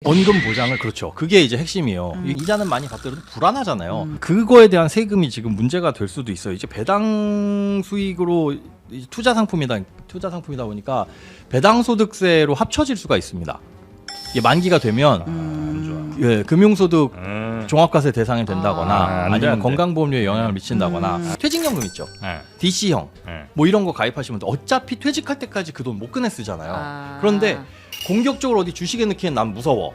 원금 보장을 그렇죠. 그게 이제 핵심이에요. 이자는 많이 받더라도 불안하잖아요. 그거에 대한 세금이 지금 문제가 될 수도 있어요. 이제 배당 수익으로 투자 상품이다 보니까 배당 소득세로 합쳐질 수가 있습니다. 이게 만기가 되면 예, 금융소득 종합과세 대상이 된다거나 아니면 건강보험료에 영향을 미친다거나 퇴직연금 있죠. DC형 뭐 이런 거 가입하시면 어차피 퇴직할 때까지 그 돈 못 꺼내 쓰잖아요. 그런데 공격적으로 어디 주식에 넣기엔 난 무서워.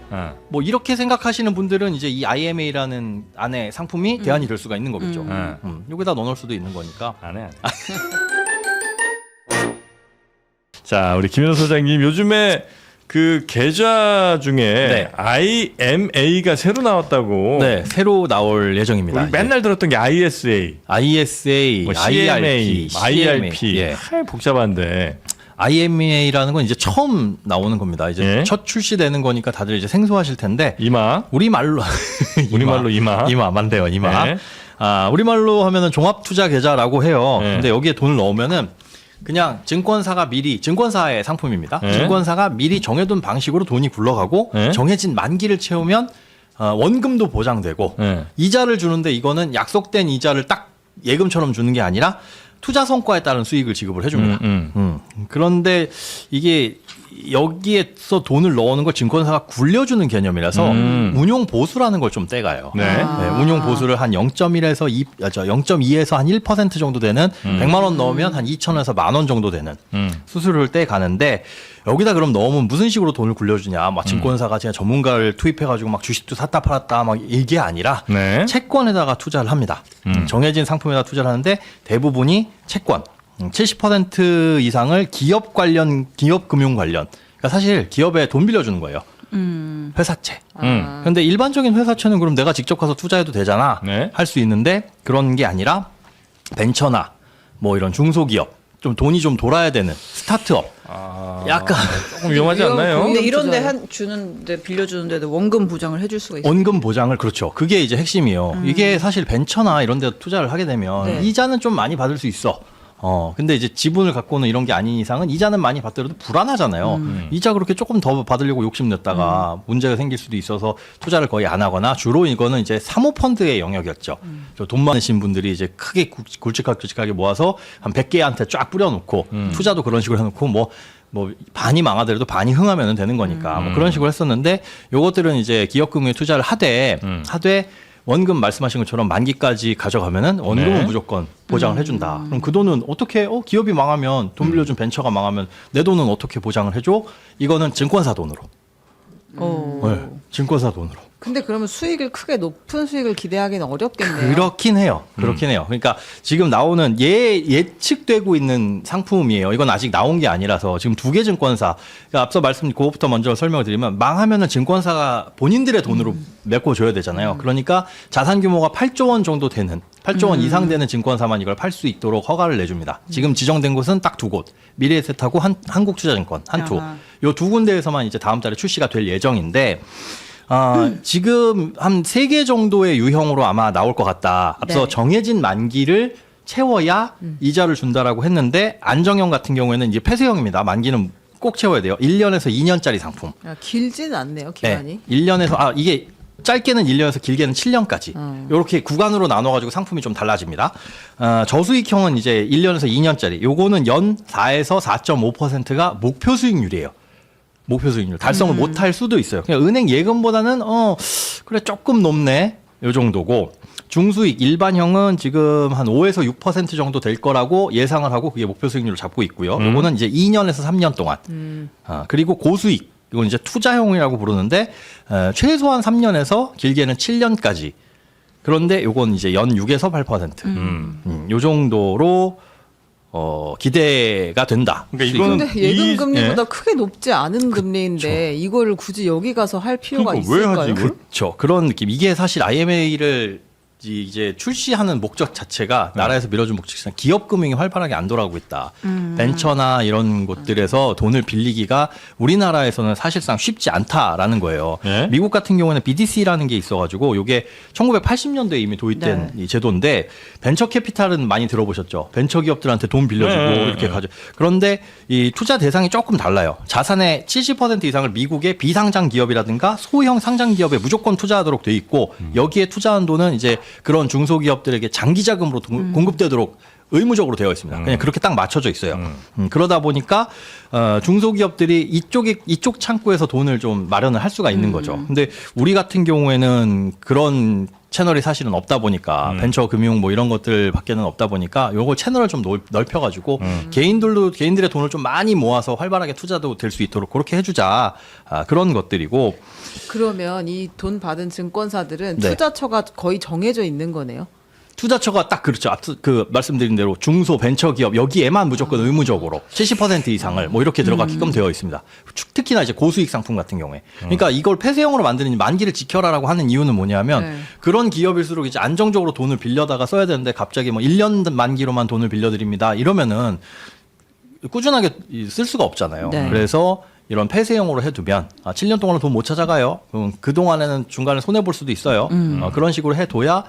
뭐 이렇게 생각하시는 분들은 이제 이 IMA라는 안에 상품이 대안이 될 수가 있는 거겠죠. 여기다 넣어놓을 수도 있는 거니까. 안 해. 자, 우리 김현우 소장님 요즘에 그 계좌 중에 네. IMA가 새로 나왔다고. 네, 새로 나올 예정입니다. 우리 맨날 들었던 게 ISA, ISA, 뭐 CMA, IRP. 예. 복잡한데. IMA라는 건 이제 처음 나오는 겁니다. 이제 예? 첫 출시되는 거니까 다들 이제 생소하실 텐데 이마. 우리말로 우리말로 이마. 이마 맞네요. 이마. 네. 우리말로 하면은 종합투자계좌라고 해요. 네. 근데 여기에 돈을 넣으면은 그냥 증권사가 미리 증권사의 상품입니다. 네. 증권사가 미리 정해둔 방식으로 돈이 굴러가고 네. 정해진 만기를 채우면 원금도 보장되고 네. 이자를 주는데 이거는 약속된 이자를 딱 예금처럼 주는 게 아니라 투자 성과에 따른 수익을 지급을 해줍니다. 그런데 이게 여기에서 돈을 넣는 걸 증권사가 굴려주는 개념이라서 운용 보수라는 걸 좀 떼가요. 네. 네, 운용 보수를 한 0.1에서 0.2에서 한 1% 정도 되는 100만 원 넣으면 한 2,000원에서 10,000원 정도 되는 수수료를 떼가는데 여기다 그럼 넣으면 무슨 식으로 돈을 굴려주냐? 막 증권사가 그냥 전문가를 투입해가지고 막 주식도 샀다 팔았다 막 이게 아니라 네. 채권에다가 투자를 합니다. 정해진 상품에다 투자를 하는데 대부분이 채권. 70% 이상을 기업 금융 관련. 그러니까 사실 기업에 돈 빌려주는 거예요. 회사채. 그런데 일반적인 회사채는 그럼 내가 직접 가서 투자해도 되잖아. 네. 할 수 있는데 그런 게 아니라 벤처나 뭐 이런 중소기업, 좀 돈이 좀 돌아야 되는 스타트업. 약간 조금 위험하지 않나요? 근데 이런데 주는데 빌려주는데도 원금 보장을 해줄 수가 있어요. 원금 보장을 그렇죠. 그게 이제 핵심이에요. 이게 사실 벤처나 이런 데 투자를 하게 되면 네. 이자는 좀 많이 받을 수 있어. 근데 이제 지분을 갖고는 이런 게 아닌 이상은 이자는 많이 받더라도 불안하잖아요. 이자 그렇게 조금 더 받으려고 욕심냈다가 문제가 생길 수도 있어서 투자를 거의 안 하거나 주로 이거는 이제 사모펀드의 영역이었죠. 돈 많으신 분들이 이제 크게 굵직굵직하게 모아서 한 100개한테 쫙 뿌려놓고 투자도 그런 식으로 해놓고 뭐 반이 망하더라도 반이 흥하면 되는 거니까 뭐 그런 식으로 했었는데 요것들은 이제 기업금융에 투자를 하되 원금 말씀하신 것처럼 만기까지 가져가면은 원금은 네. 무조건 보장을 해준다. 그럼 그 돈은 어떻게 기업이 망하면 돈 빌려준 벤처가 망하면 내 돈은 어떻게 보장을 해줘? 이거는 증권사 돈으로. 네, 증권사 돈으로. 근데 그러면 높은 수익을 기대하기는 어렵겠네요. 그렇긴 해요. 그러니까 지금 나오는 예측되고 있는 상품이에요. 이건 아직 나온 게 아니라서 지금 두 개 증권사. 그러니까 앞서 그거부터 먼저 설명을 드리면 망하면은 증권사가 본인들의 돈으로 메꿔줘야 되잖아요. 그러니까 자산 규모가 8조 원 정도 되는 8조 원 이상 되는 증권사만 이걸 팔 수 있도록 허가를 내줍니다. 지금 지정된 곳은 딱 두 곳. 미래에셋하고 한국투자증권 한 쪽. 요 두 군데에서만 이제 다음 달에 출시가 될 예정인데 지금 한 3개 정도의 유형으로 아마 나올 것 같다. 앞서 네. 정해진 만기를 채워야 이자를 준다라고 했는데 안정형 같은 경우에는 이제 폐쇄형입니다. 만기는 꼭 채워야 돼요. 1년에서 2년짜리 상품. 길진 않네요, 기간이. 네. 1년에서 이게 짧게는 1년에서 길게는 7년까지. 이렇게 구간으로 나눠가지고 상품이 좀 달라집니다. 저수익형은 이제 1년에서 2년짜리. 요거는 연 4에서 4.5%가 목표 수익률이에요. 목표 수익률 달성을 못할 수도 있어요. 그냥 은행 예금보다는 그래 조금 높네 요 정도고 중수익 일반형은 지금 한 5에서 6% 정도 될 거라고 예상을 하고 그게 목표 수익률을 잡고 있고요. 요거는 이제 2년에서 3년 동안 그리고 고수익 이건 이제 투자형이라고 부르는데 최소한 3년에서 길게는 7년까지 그런데 요건 이제 연 6에서 8% 요 정도로 기대가 된다. 그러니까 이거는 근데 예금 금리보다 크게 높지 않은 금리인데 이거를 굳이 여기 가서 할 필요가 그러니까 왜 있을까요? 하지, 이걸? 그렇죠. 그런 느낌. 이게 사실 IMA를 이제 출시하는 목적 자체가 나라에서 밀어준 목적 자체가 기업 금융이 활발하게 안 돌아가고 있다. 벤처나 이런 곳들에서 돈을 빌리기가 우리나라에서는 사실상 쉽지 않다라는 거예요. 네? 미국 같은 경우에는 BDC라는 게 있어가지고 이게 1980년도에 이미 도입된 이 제도인데 벤처 캐피탈은 많이 들어보셨죠? 벤처 기업들한테 돈 빌려주고 이렇게 가져. 그런데 이 투자 대상이 조금 달라요. 자산의 70% 이상을 미국의 비상장 기업이라든가 소형 상장 기업에 무조건 투자하도록 돼 있고 여기에 투자한 돈은 이제 그런 중소기업들에게 장기 자금으로 공급되도록 의무적으로 되어 있습니다. 그냥 그렇게 딱 맞춰져 있어요. 그러다 보니까 중소기업들이 이쪽 창구에서 돈을 좀 마련을 할 수가 있는 거죠. 근데 우리 같은 경우에는 그런 채널이 사실은 없다 보니까 벤처 금융 뭐 이런 것들 밖에는 없다 보니까 요거 채널을 좀 넓혀가지고 개인들의 돈을 좀 많이 모아서 활발하게 투자도 될 수 있도록 그렇게 해주자 그런 것들이고. 그러면 이 돈 받은 증권사들은 네. 투자처가 거의 정해져 있는 거네요. 투자처가 딱 그렇죠. 그 말씀드린 대로 중소 벤처 기업 여기에만 무조건 의무적으로 70% 이상을 뭐 이렇게 들어가게끔 되어 있습니다. 특히나 이제 고수익 상품 같은 경우에. 그러니까 이걸 폐쇄형으로 만드는 만기를 지켜라라고 하는 이유는 뭐냐면 네. 그런 기업일수록 이제 안정적으로 돈을 빌려다가 써야 되는데 갑자기 뭐 1년 만기로만 돈을 빌려드립니다. 이러면은 꾸준하게 쓸 수가 없잖아요. 네. 그래서 이런 폐쇄형으로 해두면 7년 동안은 돈 못 찾아가요. 그 동안에는 중간에 손해 볼 수도 있어요. 그런 식으로 해둬야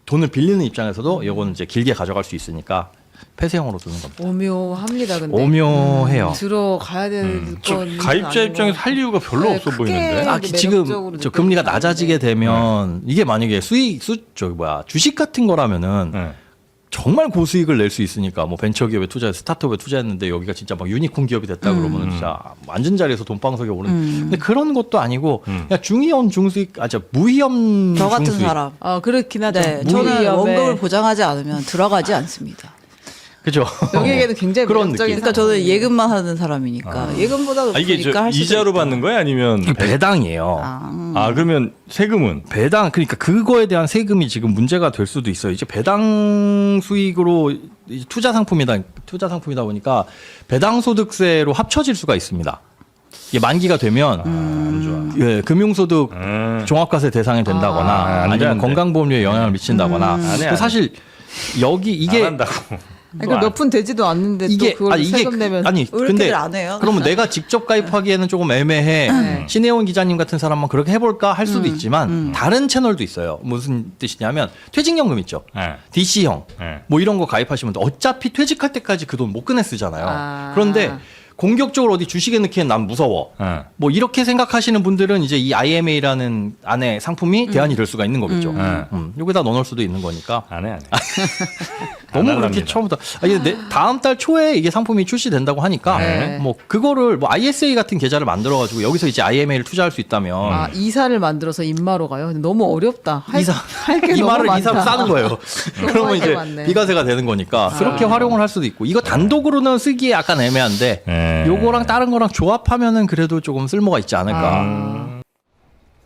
돈을 빌리는 입장에서도 이거는 이제 길게 가져갈 수 있으니까 폐쇄형으로 두는 겁니다. 오묘합니다. 근데 오묘해요. 들어가야 될 저 건 가입자 입장에서 할 이유가 별로 네, 없어 크게 보이는데. 아, 근데 지금 매력적으로 저 금리가 느껴지는 낮아지게 되면 이게 만약에 주식 같은 거라면은 네. 정말 고수익을 낼 수 있으니까 뭐 벤처기업에 투자해 스타트업에 투자했는데 여기가 진짜 막 유니콘 기업이 됐다 그러면 진짜 앉은 자리에서 돈방석에 오르는. 근데 그런 것도 아니고 그냥 중위험 중수익 무위험 저 같은 중수익. 사람. 그렇긴 하죠. 네, 저는 무위험에 원금을 보장하지 않으면 들어가지 않습니다. 그죠? 여기에게는 굉장히 그런 매력적인 느낌. 그러니까 저는 예금만 하는 사람이니까 예금보다 높으니까 이게 저 할 수도 이자로 있다. 받는 거야 아니면 배당이에요. 그러면 세금은 배당 그러니까 그거에 대한 세금이 지금 문제가 될 수도 있어요. 이제 배당 수익으로 이제 투자 상품이다 보니까 배당 소득세로 합쳐질 수가 있습니다. 이게 만기가 되면 안 좋아. 예, 금융소득 종합과세 대상이 된다거나 안 돼, 아니면 안 돼. 건강보험료에 영향을 미친다거나. 안 해, 안 또 해. 사실 여기 안 이게 한다고. 그러니까 몇 푼 되지도 않는데 이게 또 그걸 세금 내면 아니 왜 근데 이렇게들 안 해요? 그러면 내가 직접 가입하기에는 조금 애매해. 신혜원 기자님 같은 사람만 그렇게 해볼까 할 수도 있지만 다른 채널도 있어요. 무슨 뜻이냐면 퇴직연금 있죠. 네. DC형 네. 뭐 이런 거 가입하시면 어차피 퇴직할 때까지 그 돈 못 꺼내 쓰잖아요. 아. 그런데 공격적으로 어디 주식에 넣기엔 난 무서워. 네. 뭐 이렇게 생각하시는 분들은 이제 이 IMA라는 안에 상품이 대안이 될 수가 있는 거겠죠. 여기다 넣어놓을 수도 있는 거니까. 안 해. 너무 안 그렇게 할랍니다. 처음부터 다음 달 초에 이게 상품이 출시된다고 하니까 네. 뭐 그거를 뭐 ISA 같은 계좌를 만들어 가지고 여기서 이제 IMA를 투자할 수 있다면 이사를 만들어서 인마로 가요. 근데 너무 어렵다. 할게 이 너무 말을 많다. 이사로 싸는 거예요. 그러면 할 게 이제 많네. 비과세가 되는 거니까 그렇게 활용을 할 수도 있고 이거 단독으로는 쓰기에 약간 애매한데 네. 요거랑 다른 거랑 조합하면은 그래도 조금 쓸모가 있지 않을까.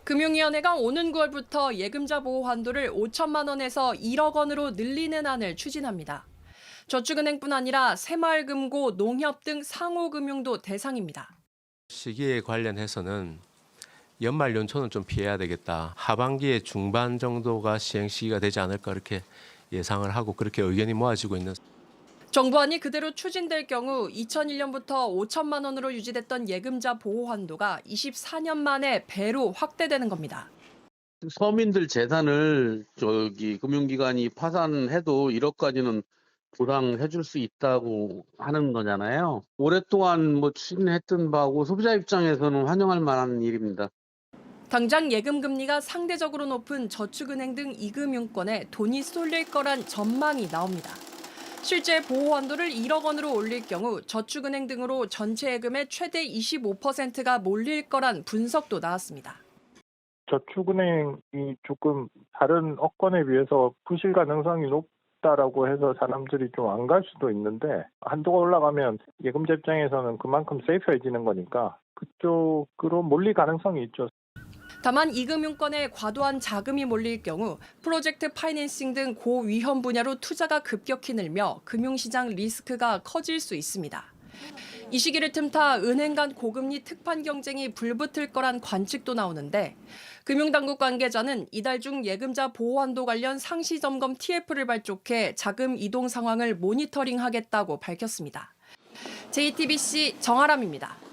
금융위원회가 오는 9월부터 예금자 보호 한도를 5천만 원에서 1억 원으로 늘리는 안을 추진합니다. 저축은행뿐 아니라 새마을금고, 농협 등 상호금융도 대상입니다. 시기에 관련해서는 연말 연초는 좀 피해야 되겠다. 하반기에 중반 정도가 시행 시기가 되지 않을까 이렇게 예상을 하고 그렇게 의견이 모아지고 있는. 정부안이 그대로 추진될 경우 2001년부터 5천만 원으로 유지됐던 예금자 보호 한도가 24년 만에 배로 확대되는 겁니다. 서민들 재산을 금융기관이 파산해도 1억까지는 보상해줄 수 있다고 하는 거잖아요. 오랫동안 뭐 추진했던 바고 소비자 입장에서는 환영할 만한 일입니다. 당장 예금 금리가 상대적으로 높은 저축은행 등 이금융권에 돈이 쏠릴 거란 전망이 나옵니다. 실제 보호 한도를 1억 원으로 올릴 경우 저축은행 등으로 전체 예금의 최대 25%가 몰릴 거란 분석도 나왔습니다. 저축은행이 조금 다른 업권에 비해서 부실 가능성이 높다라고 해서 사람들이 좀 안 갈 수도 있는데 한도가 올라가면 예금자 입장에서는 그만큼 세이프해지는 거니까 그쪽으로 몰릴 가능성이 있죠. 다만 이금융권에 과도한 자금이 몰릴 경우 프로젝트 파이낸싱 등 고위험 분야로 투자가 급격히 늘며 금융시장 리스크가 커질 수 있습니다. 이 시기를 틈타 은행 간 고금리 특판 경쟁이 불붙을 거란 관측도 나오는데 금융당국 관계자는 이달 중 예금자 보호 한도 관련 상시 점검 TF를 발족해 자금 이동 상황을 모니터링하겠다고 밝혔습니다. JTBC 정아람입니다.